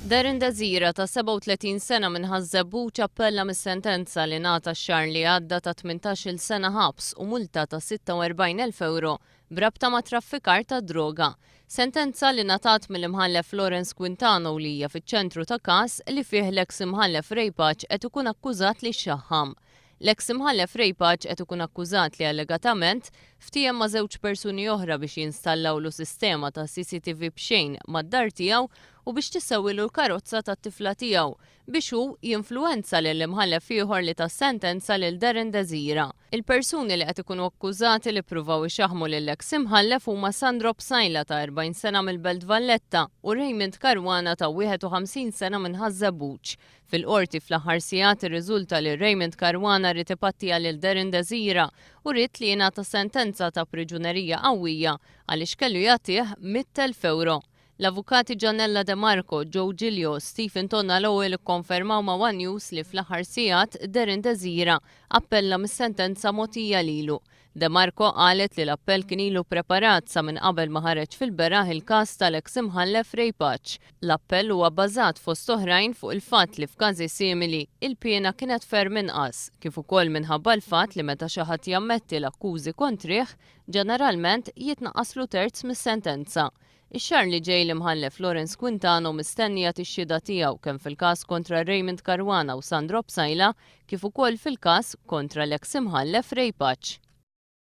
Darren Dazira ta' 37 sena minn Ħażebbuġ appella mis-sentenza li ngħata x-xahar li għadda ta' 18-il sena ħabs u multa ta' 46,000 euro brabta ma' traffikar ta' droga. Sentenza li ngħatat mill-imħallef Florence Quintano li hija fiċ-ċentru ta' każ li fih l-eks imħallef Rejpaċ qed ikun akkużat li xaħħam. L-eks imħallef Rejpaċ qed ikun akkużat li allegatament ftehhem ma' żewġ persuni oħra biex jinstallawlu sistema ta' CCTV b'xejn mad-dar tiegħu u biex tissewwilu l-karozza tat-tifla tiegħu biex hu jinfluwenza lill-imħallef ieħor li tas-sentenza lil Darren Dazira. Il-persuni li qed ikunu akkużati li ppruvaw ixaħmu lill-eks imħallef huma Sandro Bsajla ta' 40 sena mill-Belt Valletta u Raymond Karwana ta' 51 sena minn Ħażebbuġ. Fil-qorti fl-aħħar sigħat irriżulta li Raymond Karwana rid ipattija lil Darren Dazira u rrid li jingħata sentenza ta' priġunerija qawwija għaliex kellu jagħtih 100,000 euro. L-avukati Gianella De Marco, Joe Giglio, Stephen Tonnaloe ikkonfermaw ma' One News li fl-aħħar sigħat Darren Dazira appella mis-sentenza mogħtija lilu. De Marco qalet li l-appell kien ilu preparat sa minn qabel ma ħareġ fil-beraħ il-każ tal-eks imħallef Rejpaċ. L-appell huwa bbażat fost oħrajn fuq il-fatt li f'każi simili il-pjena kienet ferm inqas, kif ukoll minħabba l-fatt li meta xi ħadd jammetti l-akkużi kontrih, ġeneralment jitnaqqaslu terz mis-sentenza. Ix-xahar li ġej l-imħallef Florence Quintano mistennija tix-xhieda tiegħu kemm fil-każ kontra Raymond Karwana u Sandro Bsajla kif ukoll fil-każ kontra l-eks imħallef Rejpaċ.